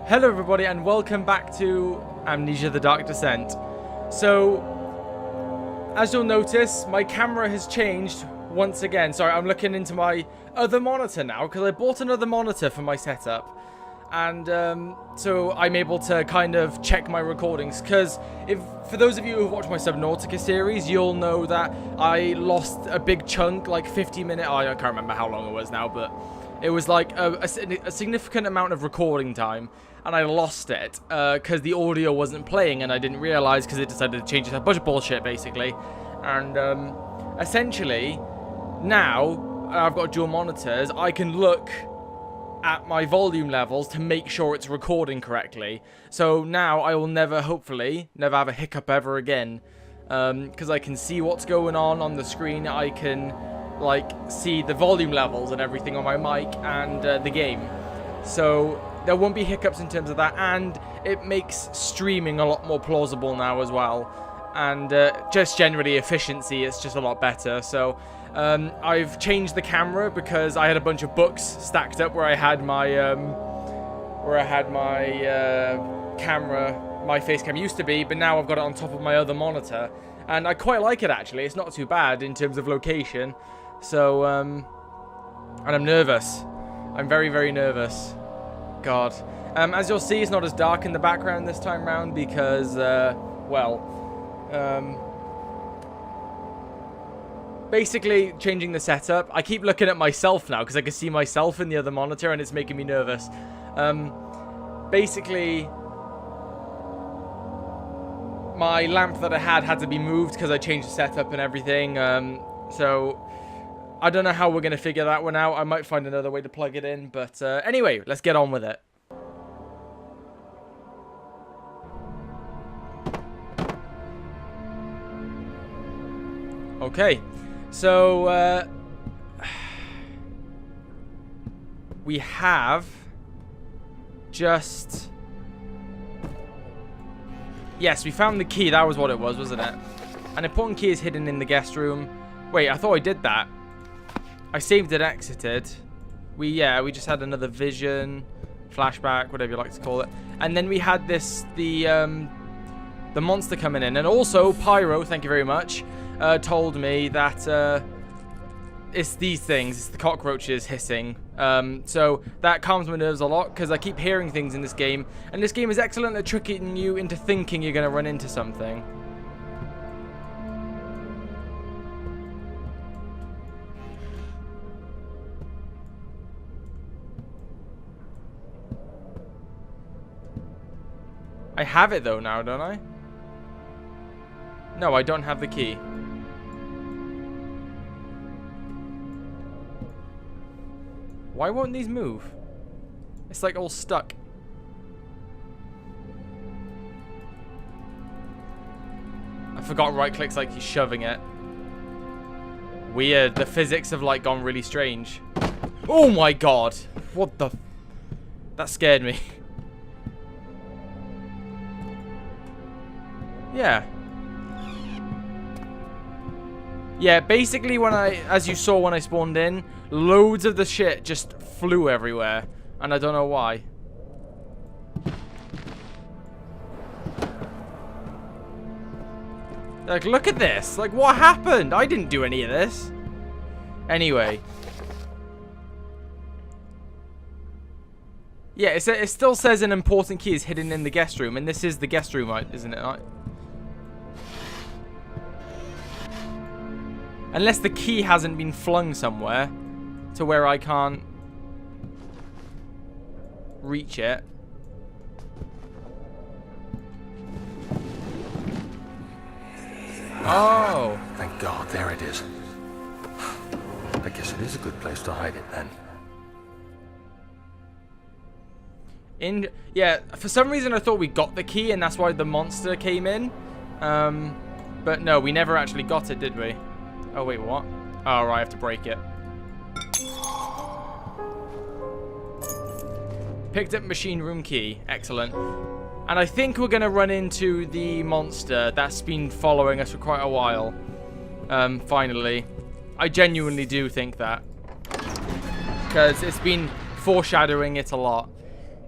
Hello everybody and welcome back to Amnesia the Dark Descent. So, as you'll notice, my camera has changed once again. Sorry, I'm looking into my other monitor now because I bought another monitor for my setup. And so I'm able to kind of check my recordings because for those of you who've watched my Subnautica series, you'll know that I lost a big chunk, like 50-minute, I can't remember how long it was now, but it was like a significant amount of recording time, and I lost it because the audio wasn't playing, and I didn't realize because it decided to change it. A bunch of bullshit, basically. And essentially, now I've got dual monitors, I can look at my volume levels to make sure it's recording correctly. So now I will never, hopefully, never have a hiccup ever again. Because I can see what's going on the screen. I can, like, see the volume levels and everything on my mic and the game. So there won't be hiccups in terms of that. And it makes streaming a lot more plausible now as well. And just generally efficiency, it's just a lot better. So I've changed the camera because I had a bunch of books stacked up where I had my camera, my face cam used to be, but now I've got it on top of my other monitor, and I quite like it actually. It's not too bad in terms of location. So and I'm nervous. I'm very, very nervous. God. As you'll see, it's not as dark in the background this time round because basically changing the setup. I keep looking at myself now because I can see myself in the other monitor and it's making me nervous. Basically, my lamp that I had to be moved because I changed the setup and everything. So I don't know how we're going to figure that one out. I might find another way to plug it in. But anyway, let's get on with it. Okay. So, we have just... Yes, we found the key. That was what it was, wasn't it? An important key is hidden in the guest room. Wait, I thought I did that. I saved and exited. We just had another vision, flashback, whatever you like to call it. And then we had the monster coming in. And also, Pyro, thank you very much, told me that it's these things, it's the cockroaches hissing. So that calms my nerves a lot because I keep hearing things in this game, and this game is excellent at tricking you into thinking you're going to run into something. I have it though now, don't I? No, I don't have the key. Why won't these move? It's like all stuck. I forgot right click's like he's shoving it. Weird. The physics have like gone really strange. Oh my god. What the... That scared me. Yeah. Yeah, basically as you saw when I spawned in, loads of the shit just flew everywhere. And I don't know why. Like, look at this. Like, what happened? I didn't do any of this. Anyway. Yeah, it still says an important key is hidden in the guest room. And this is the guest room, isn't it? Unless the key hasn't been flung somewhere to where I can't reach it. Oh. Thank God, there it is. I guess it is a good place to hide it then. Yeah, for some reason I thought we got the key and that's why the monster came in. But no, we never actually got it, did we? Oh, wait, what? Oh, right, I have to break it. Picked up machine room key. Excellent. And I think we're going to run into the monster that's been following us for quite a while. Finally. I genuinely do think that. Because it's been foreshadowing it a lot.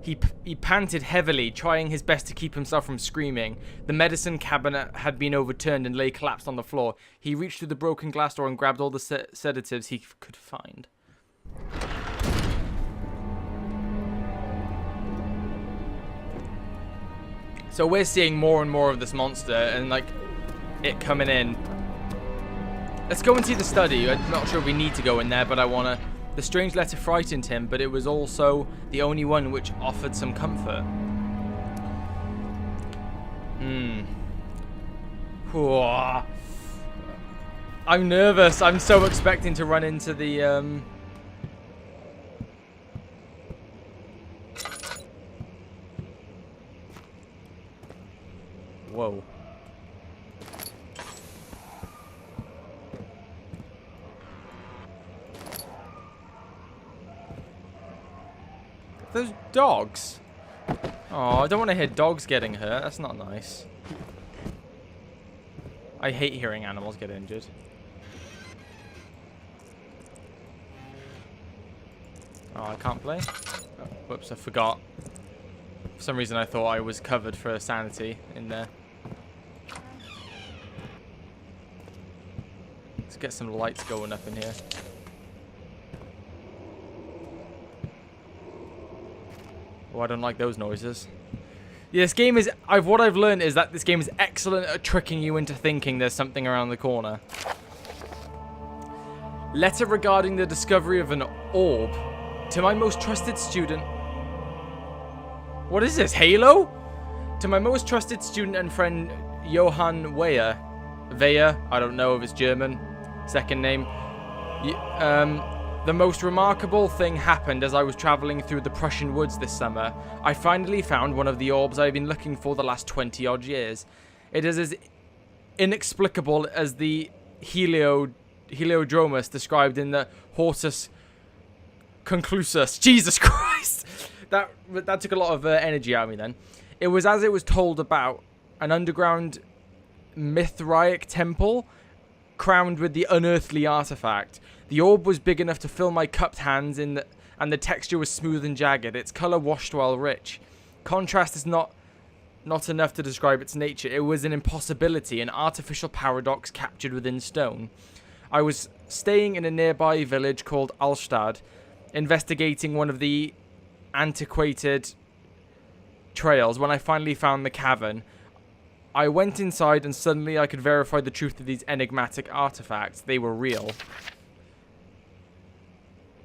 He panted heavily, trying his best to keep himself from screaming. The medicine cabinet had been overturned and lay collapsed on the floor. He reached through the broken glass door and grabbed all the sedatives he could find. So we're seeing more and more of this monster and, like, it coming in. Let's go and see the study. I'm not sure if we need to go in there, but I want to... The strange letter frightened him, but it was also the only one which offered some comfort. I'm nervous. I'm so expecting to run into the... Whoa. Those dogs. Oh, I don't want to hear dogs getting hurt. That's not nice. I hate hearing animals get injured. Oh, I can't play? Oh, whoops, I forgot. For some reason I thought I was covered for sanity in there. Let's get some lights going up in here. Oh, I don't like those noises. Yeah, this game is... what I've learned is that this game is excellent at tricking you into thinking there's something around the corner. Letter regarding the discovery of an orb. To my most trusted student... What is this? Halo? To my most trusted student and friend, Johann Weyer. Weyer? I don't know if it's German. Second name. The most remarkable thing happened as I was traveling through the Prussian woods this summer. I finally found one of the orbs I've been looking for the last 20-odd years. It is as inexplicable as the Heliodromus described in the Hortus Conclusus. Jesus Christ! That took a lot of energy out of me then. It was as it was told about an underground Mithraic temple crowned with the unearthly artifact. The orb was big enough to fill my cupped hands and the texture was smooth and jagged. Its color washed while rich. Contrast is not enough to describe its nature. It was an impossibility, an artificial paradox captured within stone. I was staying in a nearby village called Alstad, investigating one of the antiquated trails when I finally found the cavern. I went inside and suddenly I could verify the truth of these enigmatic artifacts. They were real.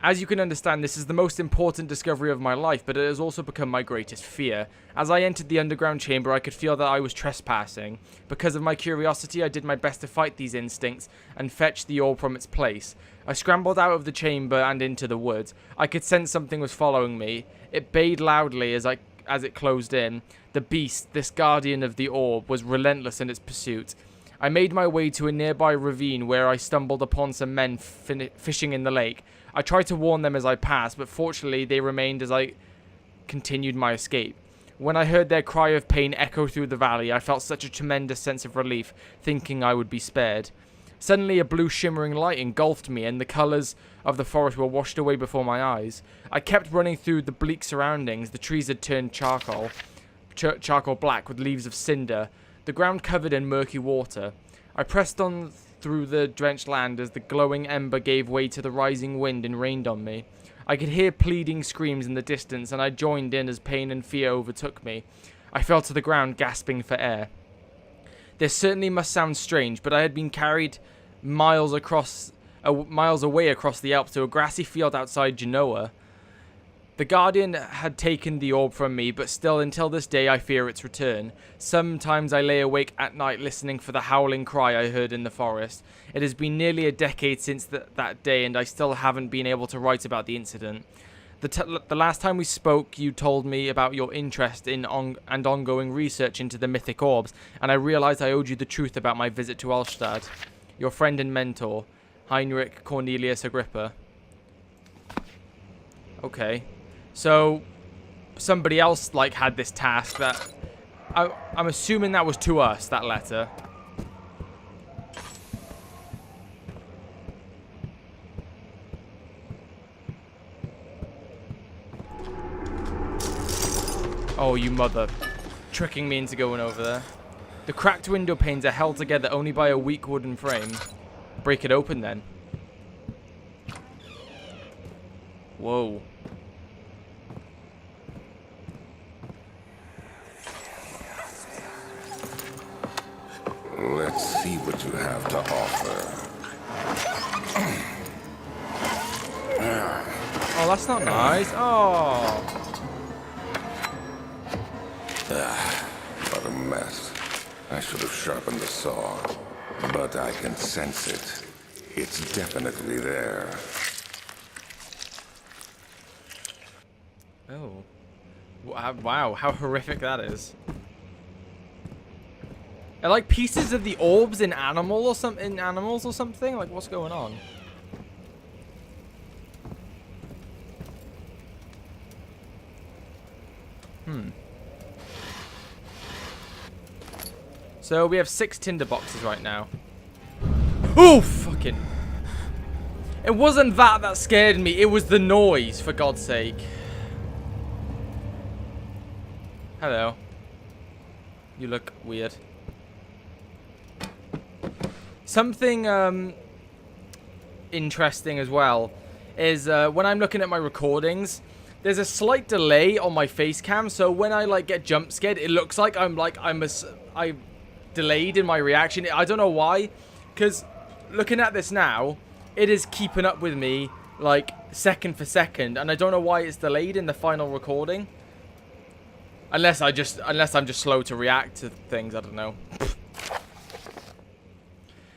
As you can understand, this is the most important discovery of my life, but it has also become my greatest fear. As I entered the underground chamber, I could feel that I was trespassing. Because of my curiosity, I did my best to fight these instincts and fetch the orb from its place. I scrambled out of the chamber and into the woods. I could sense something was following me. It bayed loudly as it closed in. The beast, this guardian of the orb, was relentless in its pursuit. I made my way to a nearby ravine where I stumbled upon some men fishing in the lake. I tried to warn them as I passed, but fortunately they remained as I continued my escape. When I heard their cry of pain echo through the valley, I felt such a tremendous sense of relief, thinking I would be spared. Suddenly a blue shimmering light engulfed me, and the colours of the forest were washed away before my eyes. I kept running through the bleak surroundings. The trees had turned charcoal black with leaves of cinder, the ground covered in murky water. I pressed on through the drenched land as the glowing ember gave way to the rising wind and rained on me. I could hear pleading screams in the distance, and I joined in as pain and fear overtook me. I fell to the ground, gasping for air. This certainly must sound strange, but I had been carried miles away across the Alps to a grassy field outside Genoa. The Guardian had taken the orb from me, but still until this day I fear its return. Sometimes I lay awake at night listening for the howling cry I heard in the forest. It has been nearly a decade since that day, and I still haven't been able to write about the incident. The last time we spoke, you told me about your interest in and ongoing research into the mythic orbs, and I realized I owed you the truth about my visit to Alstad. Your friend and mentor, Heinrich Cornelius Agrippa. Okay. So, somebody else, had this task that... I'm assuming that was to us, that letter. Oh, you mother. Tricking me into going over there. The cracked window panes are held together only by a weak wooden frame. Break it open then. Whoa. Let's see what you have to offer. Oh, that's not nice. Oh. What a mess. I should have sharpened the saw. But I can sense it. It's definitely there. Oh. Wow, how horrific that is. Are like pieces of the orbs in animals or something? Like, what's going on? So we have 6 tinder boxes right now. Oh, fucking. It wasn't that scared me. It was the noise, for God's sake. Hello. You look weird. Something interesting as well is when I'm looking at my recordings, there's a slight delay on my face cam, so when I like get jump scared, it looks like I'm delayed in my reaction. I don't know why, because looking at this now, it is keeping up with me like second for second, and I don't know why it's delayed in the final recording. Unless I'm just slow to react to things, I don't know.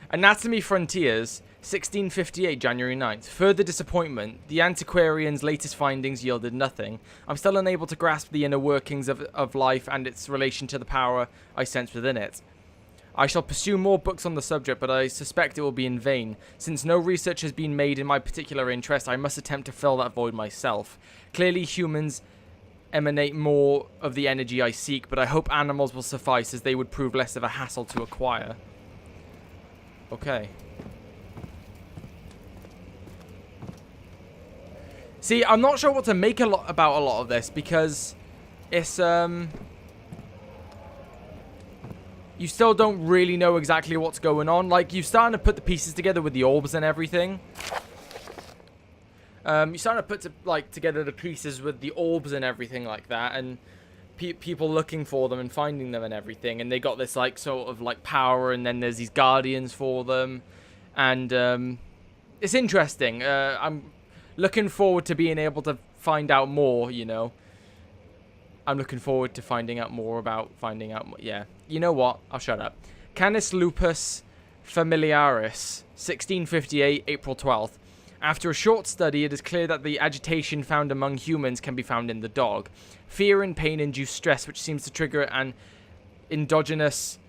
Anatomy Frontiers, 1658, January 9th. Further disappointment. The antiquarian's latest findings yielded nothing. I'm still unable to grasp the inner workings of life and its relation to the power I sense within it. I shall pursue more books on the subject, but I suspect it will be in vain. Since no research has been made in my particular interest, I must attempt to fill that void myself. Clearly, humans emanate more of the energy I seek, but I hope animals will suffice, as they would prove less of a hassle to acquire. Okay. See, I'm not sure what to make about a lot of this, because it's, you still don't really know exactly what's going on. Like, you're starting to put the pieces together with the orbs and everything. You're starting to put, together the pieces with the orbs and everything like that, and people looking for them and finding them and everything, and they got this, like, sort of, like, power, and then there's these guardians for them, and, it's interesting. I'm looking forward to being able to find out more, you know. I'm looking forward to finding out more about finding out more. Yeah. You know what? I'll shut up. Canis lupus familiaris, 1658, April 12th. After a short study, it is clear that the agitation found among humans can be found in the dog. Fear and pain induce stress, which seems to trigger an endogenous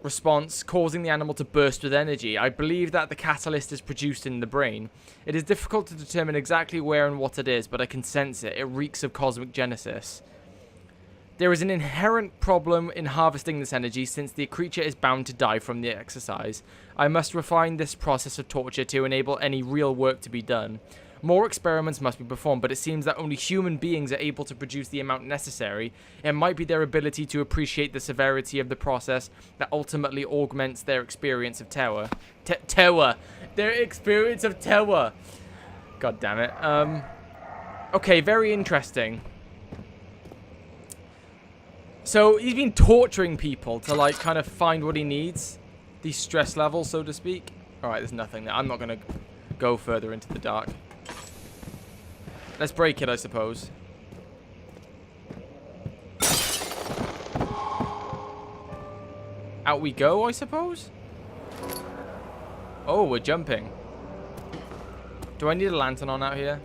response, causing the animal to burst with energy. I believe that the catalyst is produced in the brain. It is difficult to determine exactly where and what it is, but I can sense it. It reeks of cosmic genesis. There is an inherent problem in harvesting this energy, since the creature is bound to die from the exercise. I must refine this process of torture to enable any real work to be done. More experiments must be performed, but it seems that only human beings are able to produce the amount necessary. It might be their ability to appreciate the severity of the process that ultimately augments their experience of terror. Their experience of terror. God damn it. Okay, very interesting. So he's been torturing people to, like, kind of find what he needs. These stress levels, so to speak. Alright, there's nothing there. I'm not going to go further into the dark. Let's break it, I suppose. Out we go, I suppose? Oh, we're jumping. Do I need a lantern on out here?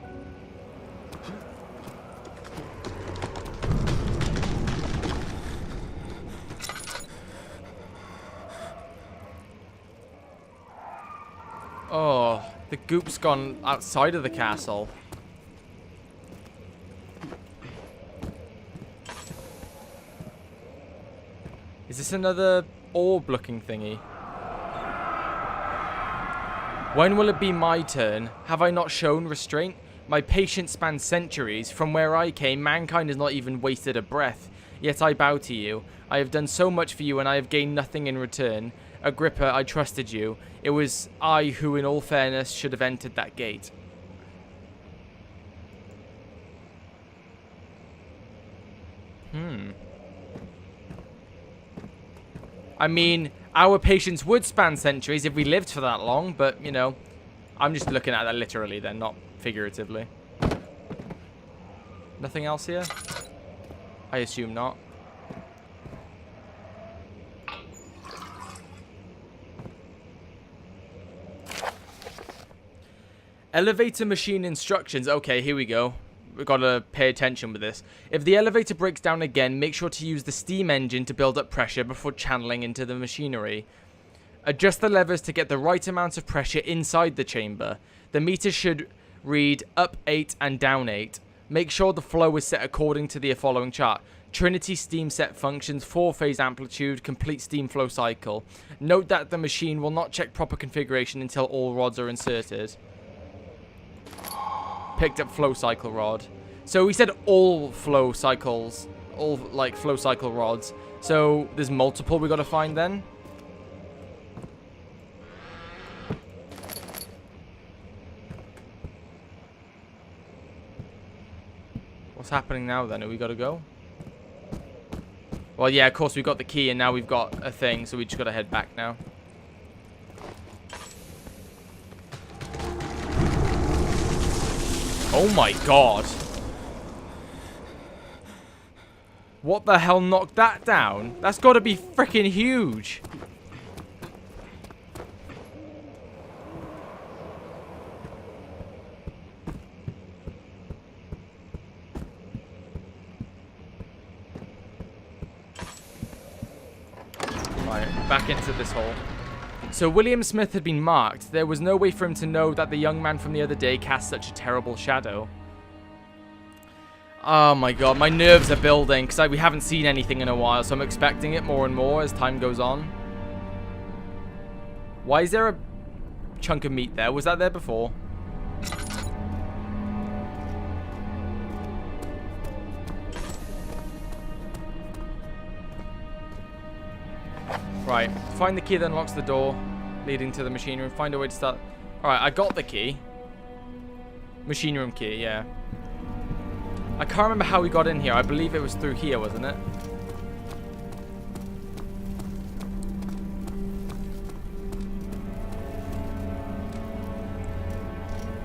Oh, the goop's gone outside of the castle. Is this another orb-looking thingy? When will it be my turn? Have I not shown restraint? My patience spans centuries. From where I came, mankind has not even wasted a breath. Yet I bow to you. I have done so much for you, and I have gained nothing in return. Agrippa, I trusted you. It was I who, in all fairness, should have entered that gate. I mean, our patience would span centuries if we lived for that long, but, you know, I'm just looking at that literally then, not figuratively. Nothing else here? I assume not. Elevator machine instructions. Okay, here we go. We've got to pay attention with this. If the elevator breaks down again, make sure to use the steam engine to build up pressure before channeling into the machinery. Adjust the levers to get the right amount of pressure inside the chamber. The meter should read up 8 and down 8. Make sure the flow is set according to the following chart. Trinity steam set functions, 4-phase amplitude, complete steam flow cycle. Note that the machine will not check proper configuration until all rods are inserted. Picked up flow cycle rod. So we said all flow cycles, all like flow cycle rods. So there's multiple we got to find then. What's happening now then? Are we got to go? Well, yeah, of course we got the key and now we've got a thing, so we just got to head back now. Oh my god. What the hell knocked that down? That's got to be freaking huge. Right, back into this hole. So William Smith had been marked. There was no way for him to know that the young man from the other day cast such a terrible shadow. Oh my god, my nerves are building because we haven't seen anything in a while, so I'm expecting it more and more as time goes on. Why is there a chunk of meat there? Was that there before? Right, find the key that unlocks the door leading to the machine room. Find a way to start. Alright, I got the key. Machine room key, yeah. I can't remember how we got in here. I believe it was through here, wasn't it?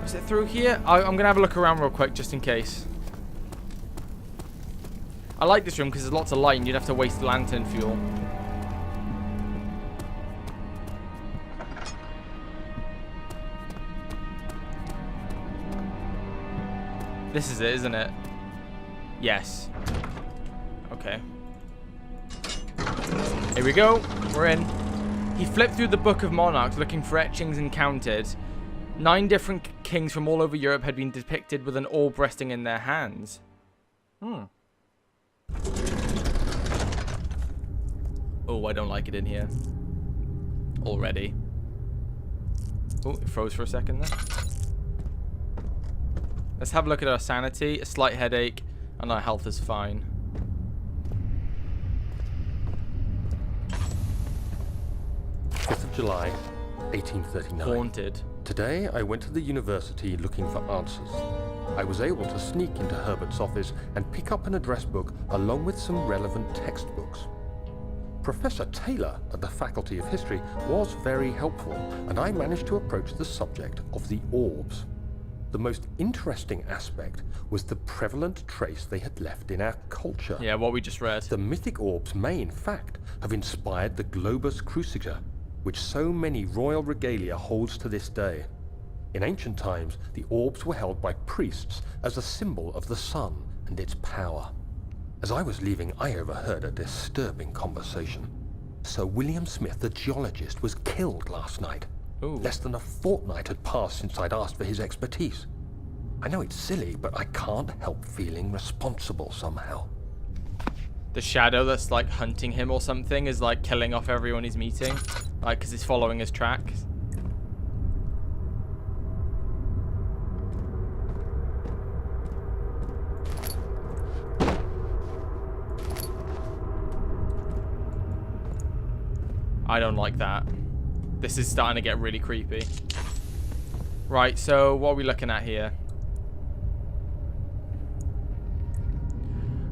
Was it through here? I'm going to have a look around real quick just in case. I like this room because there's lots of light and you'd have to waste lantern fuel. This is it, isn't it? Yes. Okay. Here we go. We're in. He flipped through the Book of Monarchs looking for etchings and counted. 9 different kings from all over Europe had been depicted with an orb resting in their hands. Oh, I don't like it in here. Already. Oh, it froze for a second there. Let's have a look at our sanity. A slight headache. And our health is fine. July 1839. Haunted. Today, I went to the university looking for answers. I was able to sneak into Herbert's office and pick up an address book along with some relevant textbooks. Professor Taylor at the Faculty of History was very helpful, and I managed to approach the subject of the orbs. The most interesting aspect was the prevalent trace they had left in our culture. Yeah, what we just read. The mythic orbs may, in fact, have inspired the globus cruciger, which so many royal regalia holds to this day. In ancient times, the orbs were held by priests as a symbol of the sun and its power. As I was leaving, I overheard a disturbing conversation. Sir William Smith, the geologist, was killed last night. Ooh. Less than a fortnight had passed since I'd asked for his expertise. I know it's silly, but I can't help feeling responsible somehow. The shadow that's like hunting him or something is like killing off everyone he's meeting. Like, because he's following his tracks. I don't like that. This is starting to get really creepy. Right, so what are we looking at here?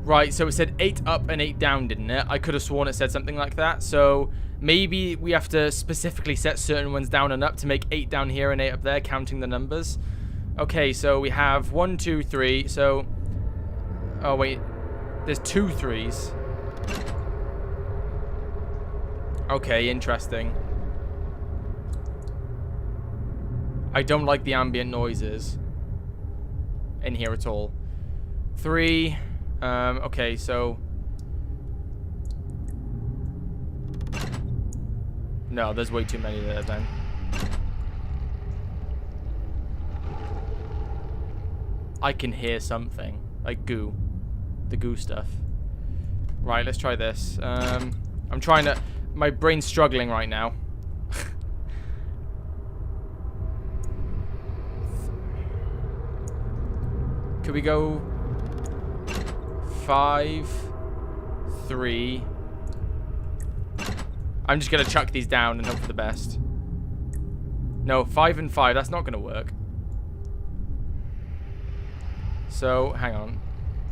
Right, so it said 8 up and 8 down, didn't it? I could have sworn it said something like that. So maybe we have to specifically set certain ones down and up to make 8 down here and 8 up there, counting the numbers. Okay, so we have 1, 2, 3. So, oh wait, there's 2 3s. Okay, interesting. I don't like the ambient noises in here at all. 3. Okay, so... No, there's way too many there then. I can hear something. Like goo. The goo stuff. Right, let's try this. I'm trying to... My brain's struggling right now. Could we go... 5, 3. I'm just gonna chuck these down and hope for the best. No, 5 and 5. That's not gonna work. So, hang on.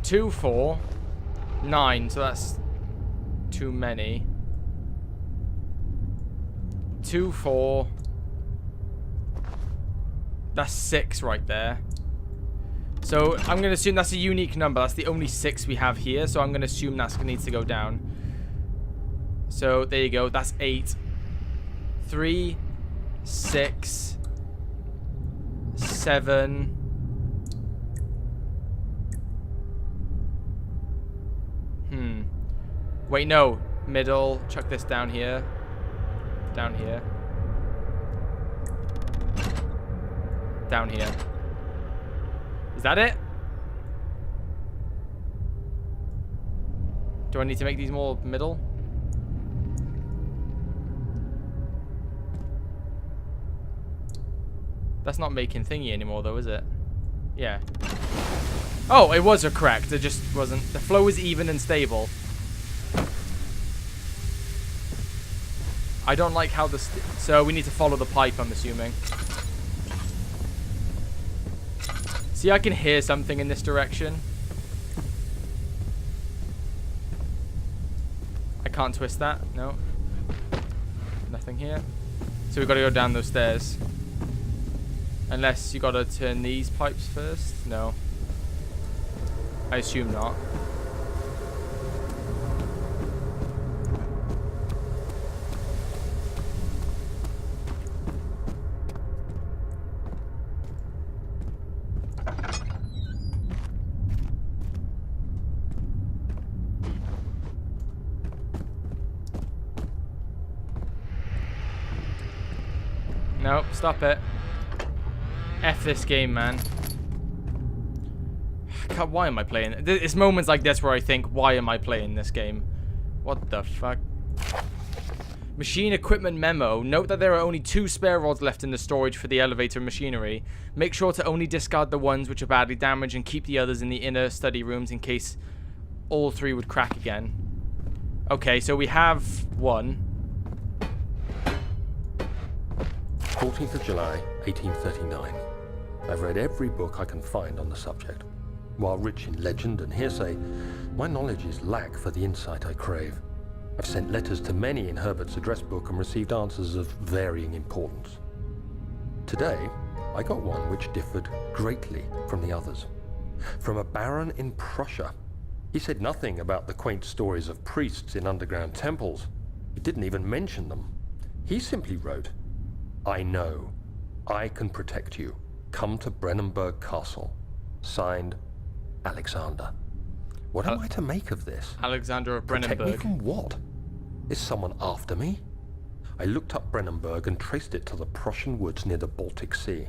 2, 4, 9. So that's too many. 2, 4. That's 6 right there. So I'm going to assume that's a unique number. That's the only 6 we have here. So I'm going to assume that needs to go down. So there you go. That's 8. 3, 6, 7. Wait, no. Middle. Chuck this down here. Down here. Down here. Is that it? Do I need to make these more middle? That's not making thingy anymore though, is it? Yeah. Oh, it was a correct. It just wasn't. The flow is even and stable. I don't like how the... So we need to follow the pipe, I'm assuming. See, I can hear something in this direction. I can't twist that. No. Nothing here. So we've got to go down those stairs. Unless you got to turn these pipes first. No. I assume not. Nope, stop it. F this game, man. God, why am I playing? It's moments like this where I think, why am I playing this game? What the fuck? Machine equipment memo. Note that there are only 2 spare rods left in the storage for the elevator machinery. Make sure to only discard the ones which are badly damaged and keep the others in the inner study rooms in case all 3 would crack again. Okay, so we have 1. 14th of July, 1839. I've read every book I can find on the subject. While rich in legend and hearsay, my knowledge is lack for the insight I crave. I've sent letters to many in Herbert's address book and received answers of varying importance. Today, I got one which differed greatly from the others. From a baron in Prussia. He said nothing about the quaint stories of priests in underground temples. He didn't even mention them. He simply wrote, I know. I can protect you. Come to Brennenburg Castle. Signed, Alexander. What am I to make of this? Alexander of Protect Brennenburg. me from what? Is someone after me? I looked up Brennenburg and traced it to the Prussian woods near the Baltic Sea.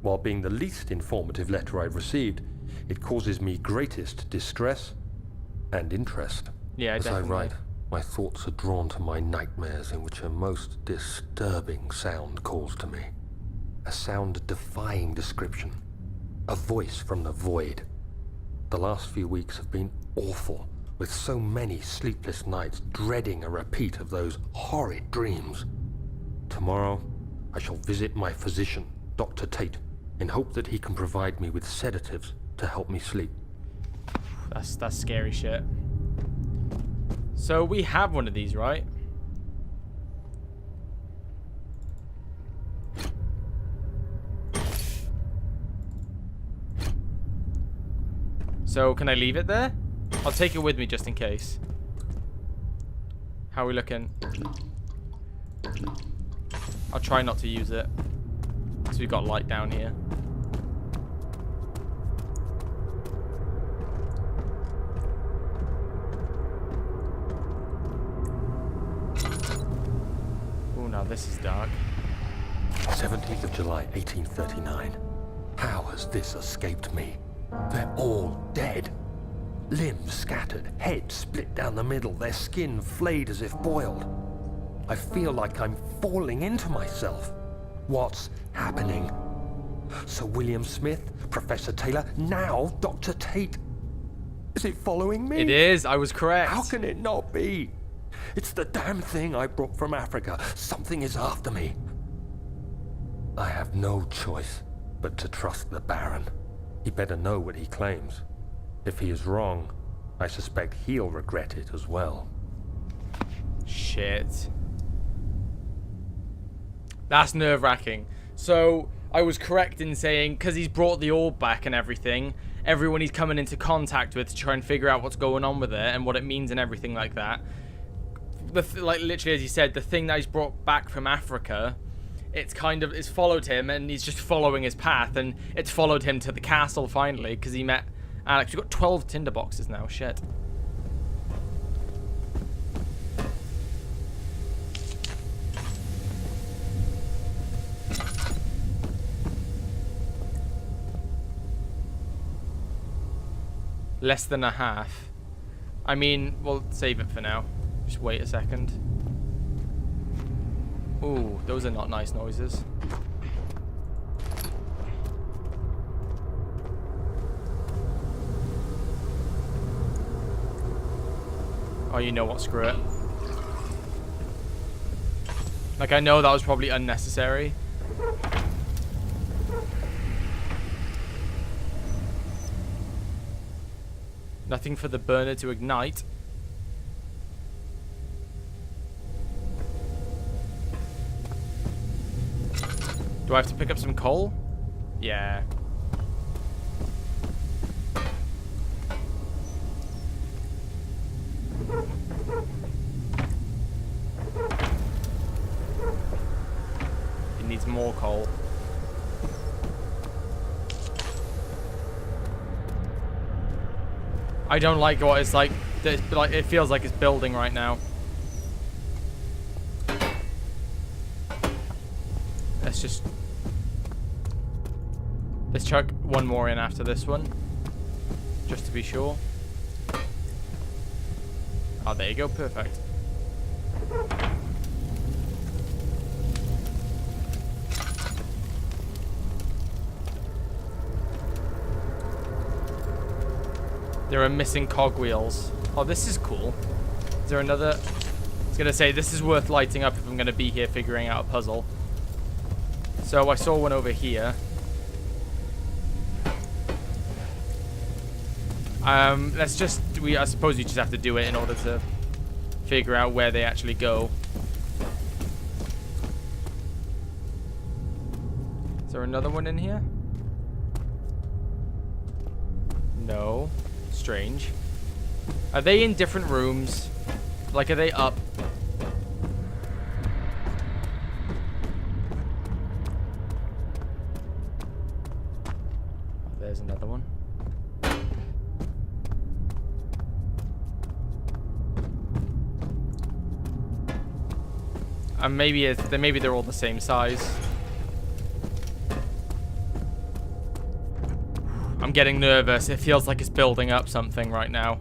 While being the least informative letter I've received, it causes me greatest distress and interest. Yeah, As definitely. I write, my thoughts are drawn to my nightmares in which a most disturbing sound calls to me. A sound defying description. A voice from the void. The last few weeks have been awful, with so many sleepless nights dreading a repeat of those horrid dreams. Tomorrow, I shall visit my physician, Dr. Tate, in hope that he can provide me with sedatives to help me sleep. That's scary shit. So we have one of these, right? So can I leave it there? I'll take it with me just in case. How are we looking? I'll try not to use it. So we've got light down here. Oh, now this is dark. 17th of July, 1839. How has this escaped me? They're all dead. Limbs scattered, heads split down the middle, their skin flayed as if boiled. I feel like I'm falling into myself. What's happening? Sir William Smith, Professor Taylor, now Dr. Tate. Is it following me? It is, I was correct. How can it not be? It's the damn thing I brought from Africa. Something is after me. I have no choice but to trust the Baron. He better know what he claims. If he is wrong, I suspect he'll regret it as well. Shit. That's nerve-wracking. So, I was correct in saying, because he's brought the orb back and everything, everyone he's coming into contact with to try and figure out what's going on with it and what it means and everything like that. Like, literally, as you said, the thing that he's brought back from Africa, it's followed him, and he's just following his path, and it's followed him to the castle finally, because he met Alex. We've got 12 tinderboxes now, shit. Less than a half. I mean, we'll save it for now. Just wait a second. Ooh, those are not nice noises. Oh, you know what? Screw it. Like, I know that was probably unnecessary. Nothing for the burner to ignite. Do I have to pick up some coal? Yeah. It needs more coal. I don't like what it's like. It feels like it's building right now. Let's chuck one more in after this one, just to be sure. Oh, there you go, perfect. There are missing cogwheels. Oh, this is cool. Is there another? I was gonna say, this is worth lighting up if I'm gonna be here figuring out a puzzle. So I saw one over here. I suppose you just have to do it in order to figure out where they actually go. Is there another one in here? No. Strange. Are they in different rooms? Like, are they up? Oh, there's another one. Maybe they're all the same size. I'm getting nervous. It feels like it's building up something right now.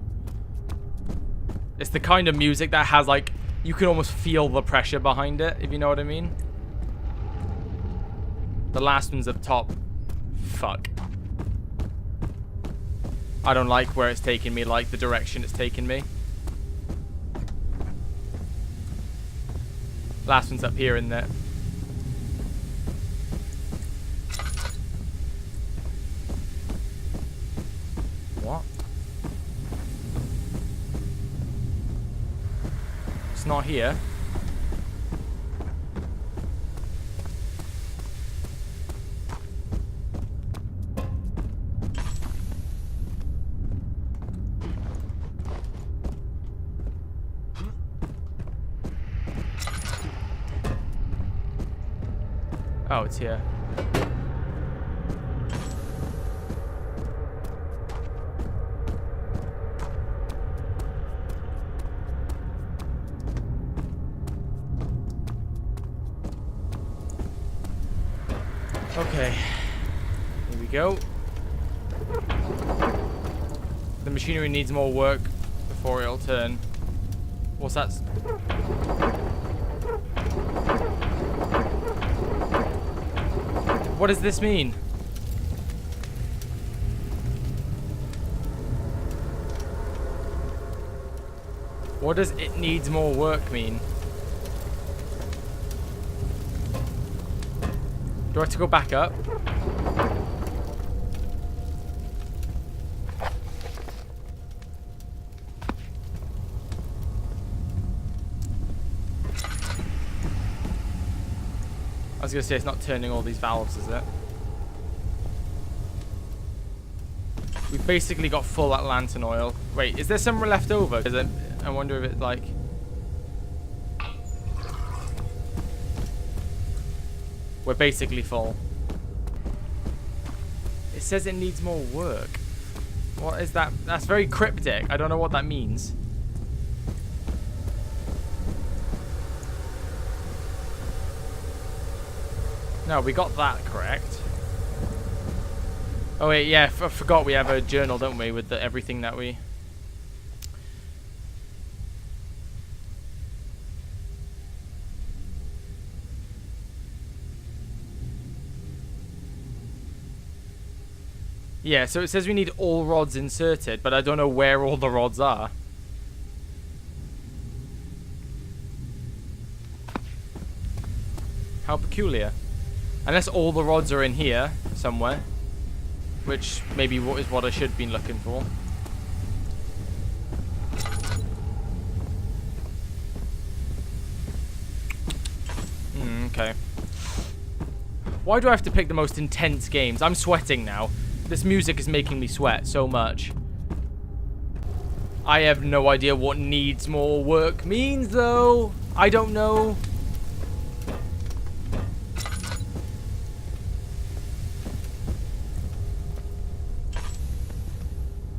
It's the kind of music that has, like, you can almost feel the pressure behind it, if you know what I mean. The last one's up top. Fuck. I don't like where it's taking me, like the direction it's taking me. Last one's up here, isn't it? What? It's not here. Oh, it's here. Okay. Here we go. The machinery needs more work before it'll turn. What's that? What does this mean? What does it needs more work mean? Do I have to go back up? I was gonna say it's not turning all these valves, is it? We've basically got full at lantern oil. Wait, is there some left over? Is it, I wonder if it like... We're basically full. It says it needs more work. What is that? That's very cryptic. I don't know what that means. No, we got that correct. Oh wait, yeah, I forgot we have a journal, don't we, with everything that we... Yeah, so it says we need all rods inserted, but I don't know where all the rods are. How peculiar. Unless all the rods are in here somewhere, which maybe is what I should have been looking for. Okay. Why do I have to pick the most intense games? I'm sweating now. This music is making me sweat so much. I have no idea what needs more work means, though. I don't know.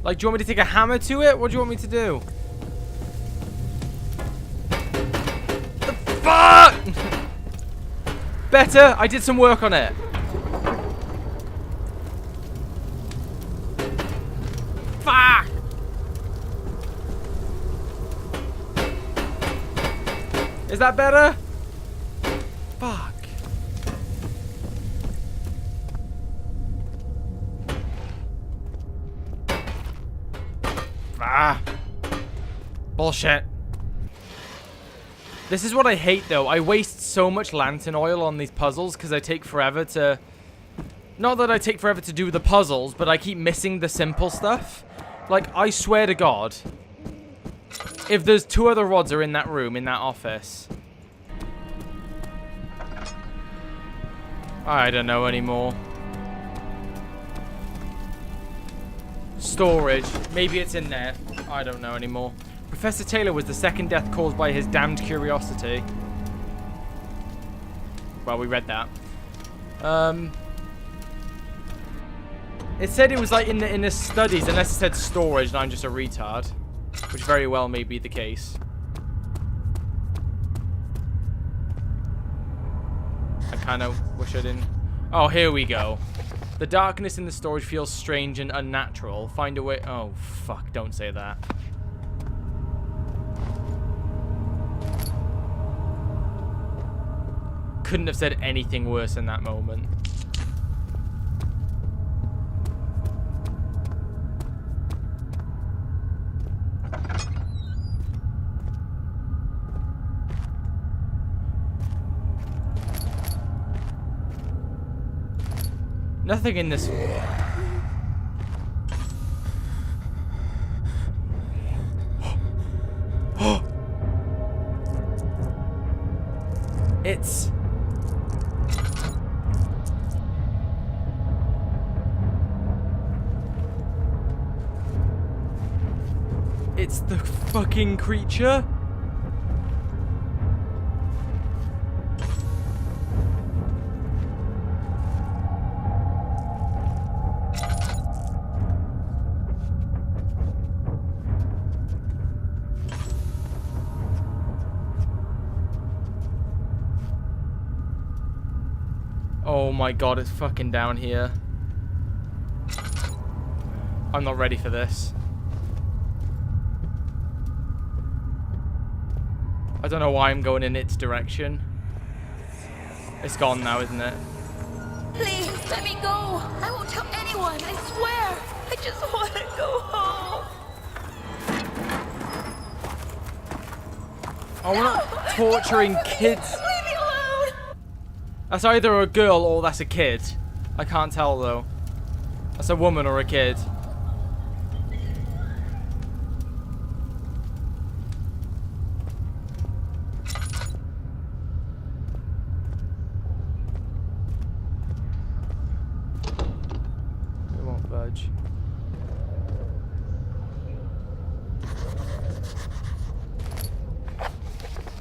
Like, do you want me to take a hammer to it? What do you want me to do? The fuck? Better. I did some work on it. Fuck. Is that better? Fuck. Ah. Bullshit. This is what I hate, though. I waste so much lantern oil on these puzzles because I take forever to... Not that I take forever to do the puzzles, but I keep missing the simple stuff. Like, I swear to God, if there's 2 other rods are in that room, in that office... I don't know anymore. Storage. Maybe it's in there. I don't know anymore. Professor Taylor was the second death caused by his damned curiosity. Well, we read that. It said it was like in the studies, unless it said storage, and I'm just a retard, which very well may be the case. I kind of wish I didn't. Oh, here we go. The darkness in the storage feels strange and unnatural. Find a way. Oh, fuck. Don't say that. Couldn't have said anything worse in that moment. Nothing in this. It's... It's the fucking creature. Oh my god, it's fucking down here. I'm not ready for this. I don't know why I'm going in its direction. It's gone now, isn't it? Please, let me go. I won't tell anyone, I swear. I just want to go home. Oh, we're not torturing kids. Leave me alone. That's either a girl or that's a kid. I can't tell, though. That's a woman or a kid. It won't budge.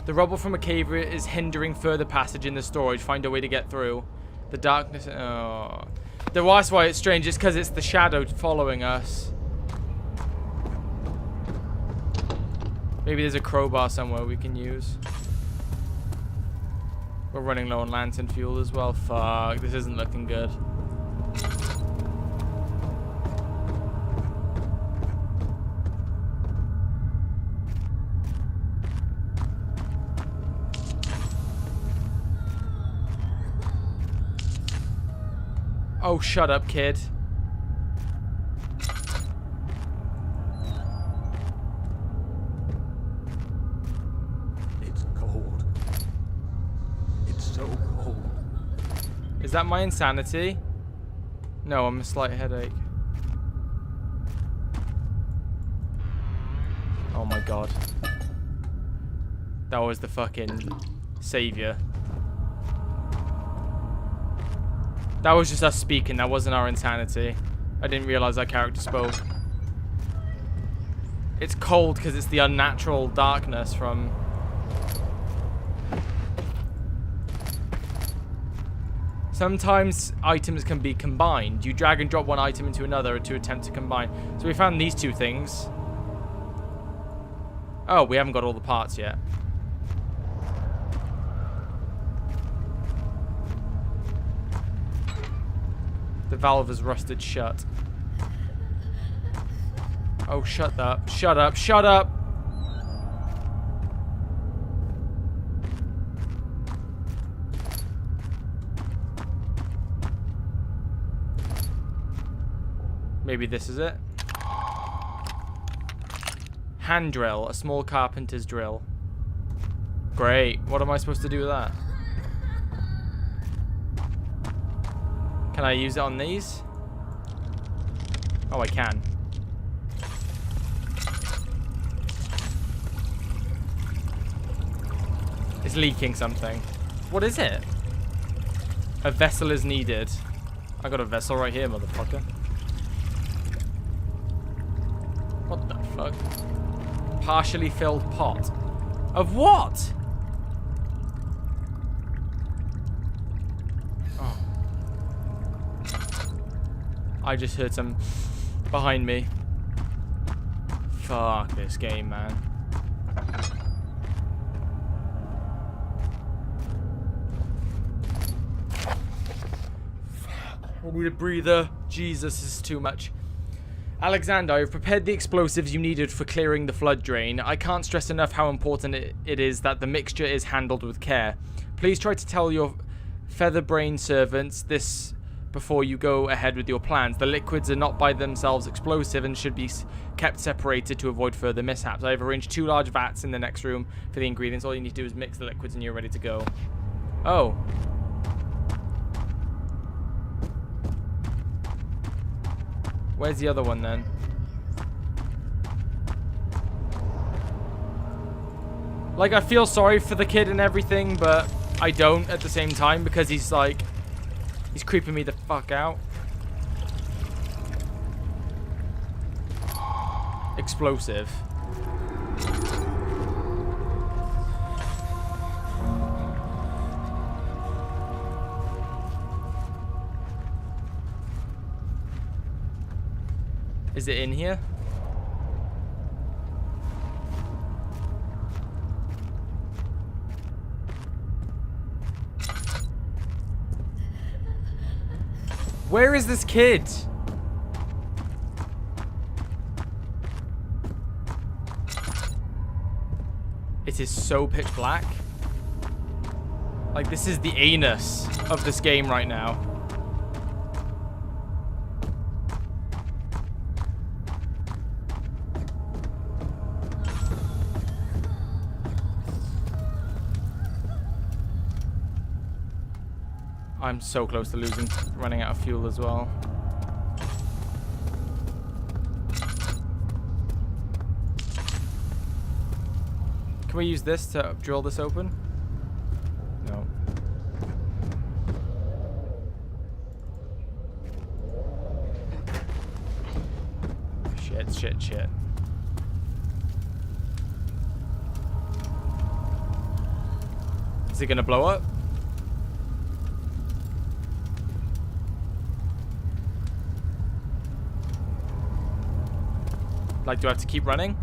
The rubble from a cave is hindering further passage in the storage. Find a way to get through. The darkness... Oh. That's why it's strange. It's because it's the shadow following us. Maybe there's a crowbar somewhere we can use. We're running low on lantern fuel as well. Fuck, this isn't looking good. Oh, shut up, kid. It's cold. It's so cold. Is that my insanity? No, I'm a slight headache. Oh my god. That was the fucking savior. That was just us speaking. That wasn't our insanity. I didn't realize that character spoke. It's cold because it's the unnatural darkness from... Sometimes items can be combined. You drag and drop one item into another to attempt to combine. So we found these two things. Oh, we haven't got all the parts yet. The valve is rusted shut. Oh, shut up. Shut up. Shut up. Maybe this is it. Hand drill. A small carpenter's drill. Great. What am I supposed to do with that? Can I use it on these? Oh, I can. It's leaking something. What is it? A vessel is needed. I got a vessel right here, motherfucker. What the fuck? Partially filled pot. Of what? I just heard some behind me. Fuck this game, man. I need a breather. Jesus, this is too much. Alexander, I've prepared the explosives you needed for clearing the flood drain. I can't stress enough how important it is that the mixture is handled with care. Please try to tell your feather-brained servants this before you go ahead with your plans. The liquids are not by themselves explosive and should be kept separated to avoid further mishaps. I have arranged 2 large vats in the next room for the ingredients. All you need to do is mix the liquids and you're ready to go. Oh. Where's the other one then? Like, I feel sorry for the kid and everything, but I don't at the same time because he's like... He's creeping me the fuck out. Explosive. Is it in here? Where is this kid? It is so pitch black. Like, this is the anus of this game right now. I'm so close to running out of fuel as well. Can we use this to drill this open? No. Shit. Is it gonna blow up? Like, do I have to keep running?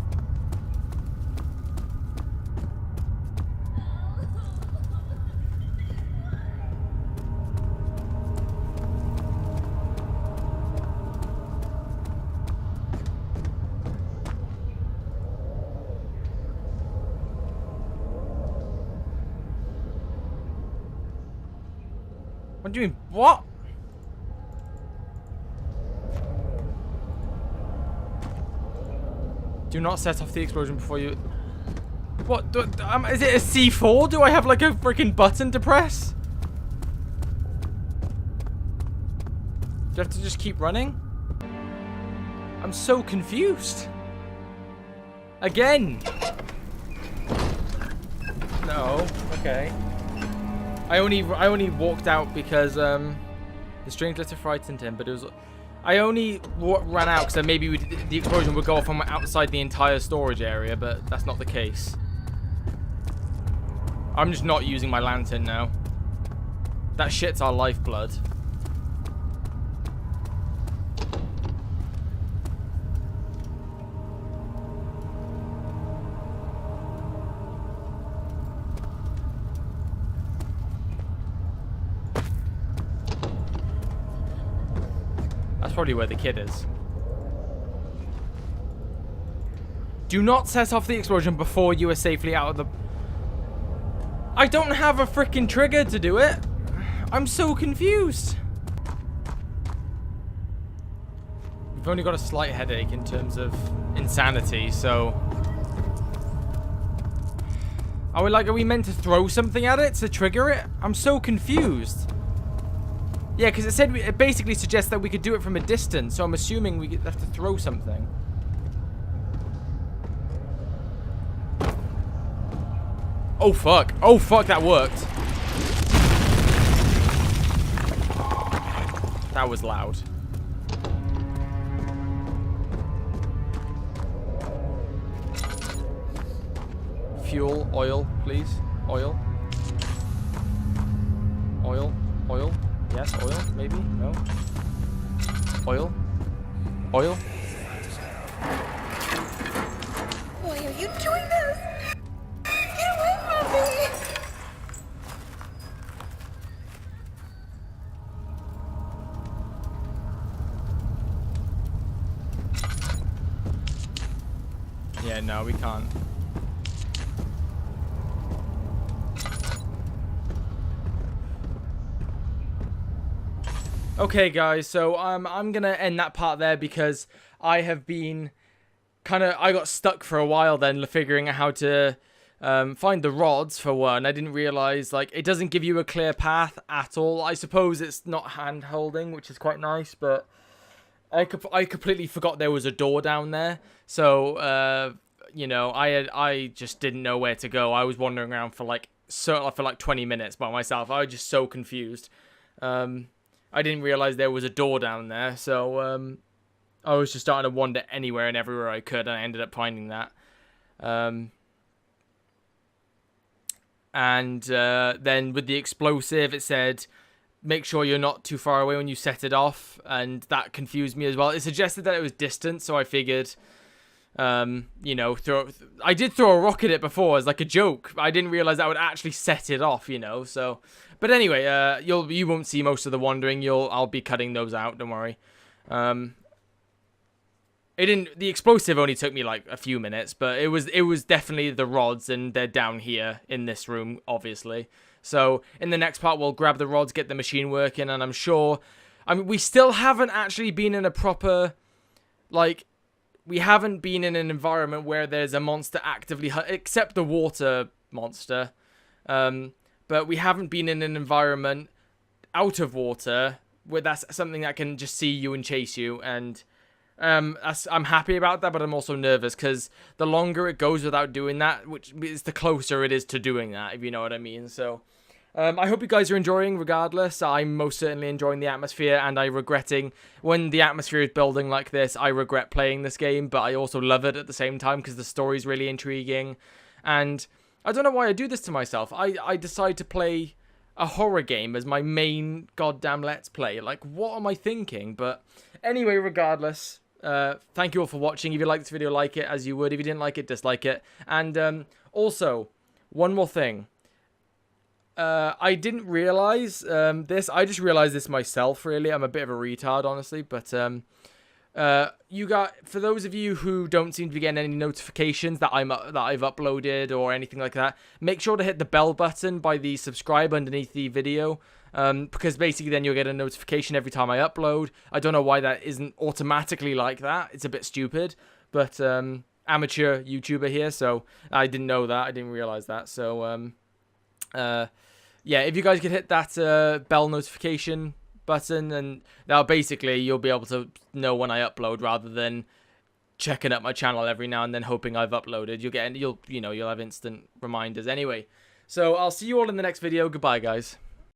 What do you mean? What? Do not set off the explosion before you... What? Is it a C4? Do I have like a freaking button to press? Do I have to just keep running? I'm so confused. Again. No. Okay. I only walked out because the strange letter frightened him, but it was... I only ran out because maybe the explosion would go off from outside the entire storage area, but that's not the case. I'm just not using my lantern now. That shit's our lifeblood. Probably where the kid is. Do not set off the explosion before you are safely out of the... I don't have a freaking trigger to do it. I'm so confused. We've only got a slight headache in terms of insanity, so... Are we meant to throw something at it to trigger it? I'm so confused. Yeah, because it basically suggests that we could do it from a distance, so I'm assuming we have to throw something. Oh fuck, that worked. That was loud. Fuel, oil, please. Oil. Oil. Yes, oil, maybe? No? Oil? Oil? Why are you doing this? Get away from me! Yeah, no, we can't. Okay, guys, so I'm gonna end that part there because I have been I got stuck for a while then figuring out how to find the rods for one. I didn't realize, like, it doesn't give you a clear path at all. I suppose it's not hand holding, which is quite nice, but I completely forgot there was a door down there. So, you know, I just didn't know where to go. I was wandering around for like 20 minutes by myself. I was just so confused. I didn't realize there was a door down there. So, I was just starting to wander anywhere and everywhere I could, and I ended up finding that. And then with the explosive, it said, make sure you're not too far away when you set it off, and that confused me as well. It suggested that it was distant, so I figured, you know, I did throw a rock at it before as like a joke. I didn't realize that would actually set it off, you know. So, but anyway, you won't see most of the wandering. I'll be cutting those out. Don't worry. The explosive only took me like a few minutes, but it was definitely the rods, and they're down here in this room, obviously. So in the next part, we'll grab the rods, get the machine working, and I'm sure, I mean, we still haven't actually been in a proper, like, we haven't been in an environment where there's a monster actively, except the water monster, but we haven't been in an environment out of water where that's something that can just see you and chase you, and I'm happy about that, but I'm also nervous because the longer it goes without doing that, which is the closer it is to doing that, if you know what I mean. So, I hope you guys are enjoying regardless. I'm most certainly enjoying the atmosphere, and I'm regretting when the atmosphere is building like this, I regret playing this game, but I also love it at the same time because the story's really intriguing. And I don't know why I do this to myself. I decide to play a horror game as my main goddamn let's play. Like, what am I thinking? But anyway, regardless, thank you all for watching. If you liked this video, like it as you would. If you didn't like it, dislike it. And also, one more thing. I didn't realize this. I just realized this myself, really. I'm a bit of a retard, honestly. But for those of you who don't seem to be getting any notifications that I've uploaded or anything like that, make sure to hit the bell button by the subscribe underneath the video. Because basically then you'll get a notification every time I upload. I don't know why that isn't automatically like that. It's a bit stupid. But amateur YouTuber here, so I didn't know that. I didn't realize that. So yeah, if you guys could hit that bell notification button, and now basically you'll be able to know when I upload rather than checking up my channel every now and then hoping I've uploaded. You'll have instant reminders anyway. So I'll see you all in the next video. Goodbye, guys.